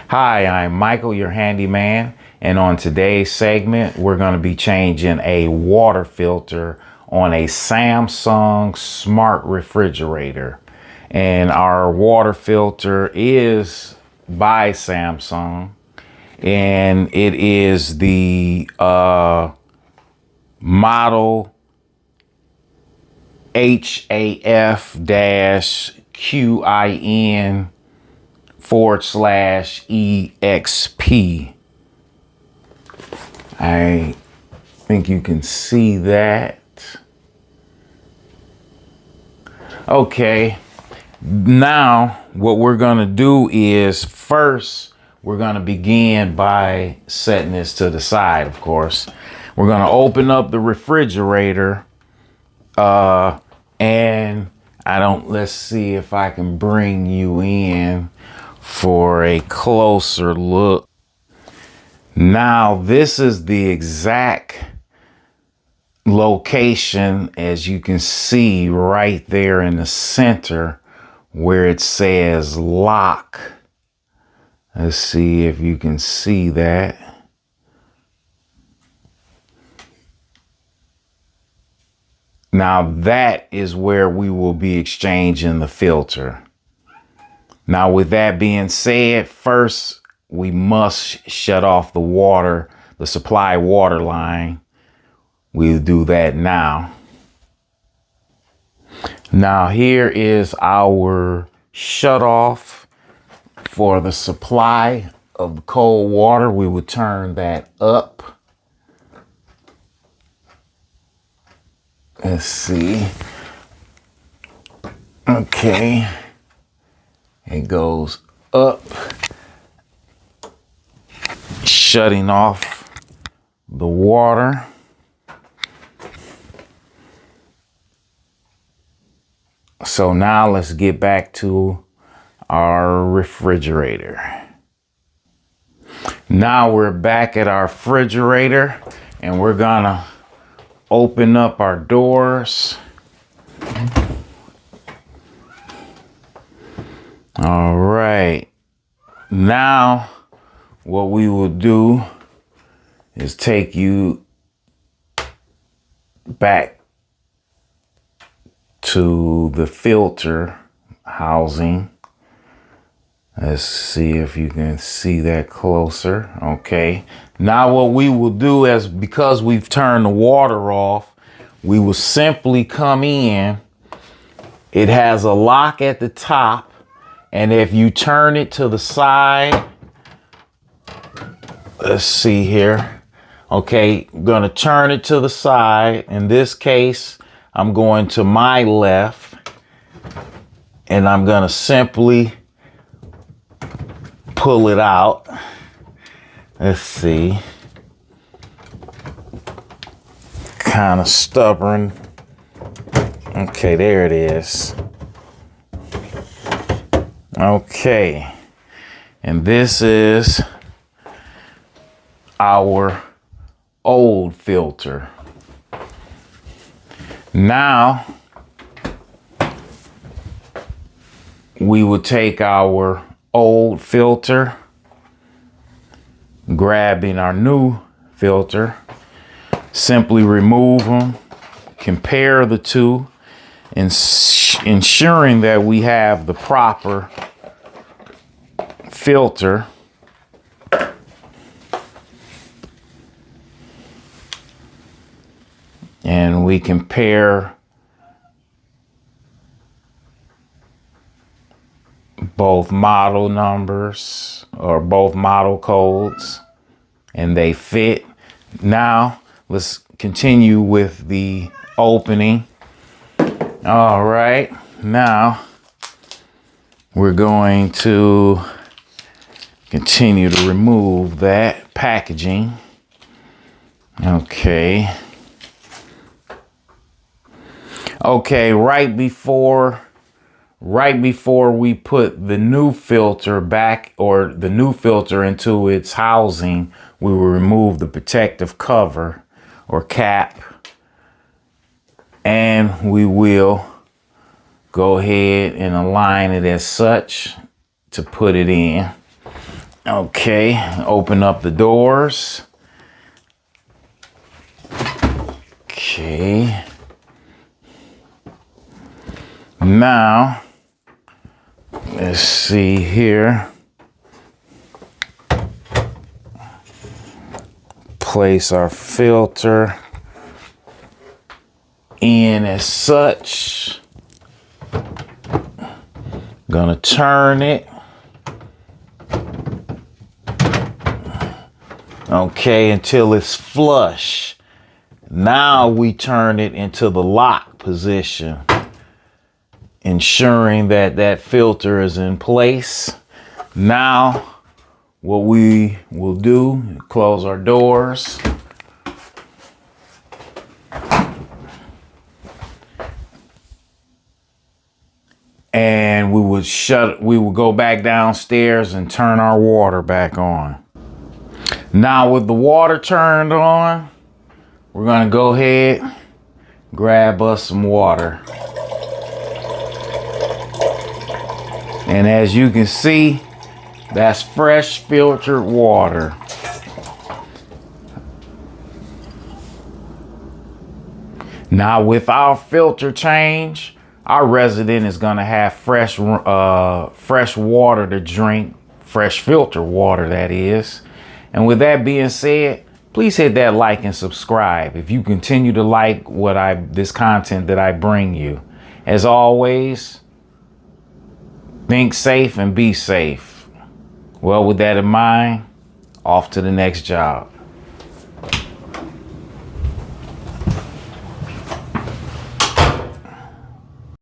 Hi, I'm Michael, your handyman, and on today's segment, we're going to be changing a water filter on a Samsung smart refrigerator. And our water filter is by Samsung, and it is the model HAF-QIN/EXP. I think you can see that. Okay, now what we're gonna do is first we're gonna begin by setting this to the side. Of course, we're gonna open up the refrigerator, and let's see if I can bring you in for a closer look. Now, this is the exact location, as you can see right there in the center where it says lock. Let's see if you can see that. Now that is where we will be exchanging the filter. Now, with that being said, first we must shut off the water, the supply water line. We'll do that now. Now here is our shut off for the supply of cold water. We will turn that up. Let's see. Okay. It goes up, shutting off the water. So now let's get back to our refrigerator. Now we're back at our refrigerator, and we're gonna open up our doors. All right. Now what we will do is take you back to the filter housing. Let's see if you can see that closer. Okay. Now what we will do is, because we've turned the water off, we will simply come in. It has a lock at the top, and if you turn it to the side, let's see here. Okay, I'm gonna turn it to the side. In this case, I'm going to my left, and I'm gonna simply pull it out. Let's see. Kind of stubborn. Okay, there it is. Okay, and this is our old filter. Now we will take our old filter, grabbing our new filter, simply remove them, compare the two, and ensuring that we have the proper filter. And we compare both model numbers or both model codes, and they fit. Now let's continue with the opening. All right, now we're going to continue to remove that packaging. Okay. Okay, right before we put the new filter back, or the new filter into its housing, we will remove the protective cover or cap, and we will go ahead and align it as such to put it in. Okay, open up the doors. Okay. Now, let's see here. Place our filter in as such. Gonna turn it. Okay, until it's flush. Now we turn it into the lock position, ensuring that that filter is in place. Now, what we will do, close our doors. And we would go back downstairs and turn our water back on. Now with the water turned on, we're gonna go ahead, grab us some water. And as you can see, that's fresh filtered water. Now with our filter change, our resident is gonna have fresh water to drink, fresh filter water that is. And with that being said, please hit that like and subscribe if you continue to like this content that I bring you. As always, think safe and be safe. Well, with that in mind, off to the next job.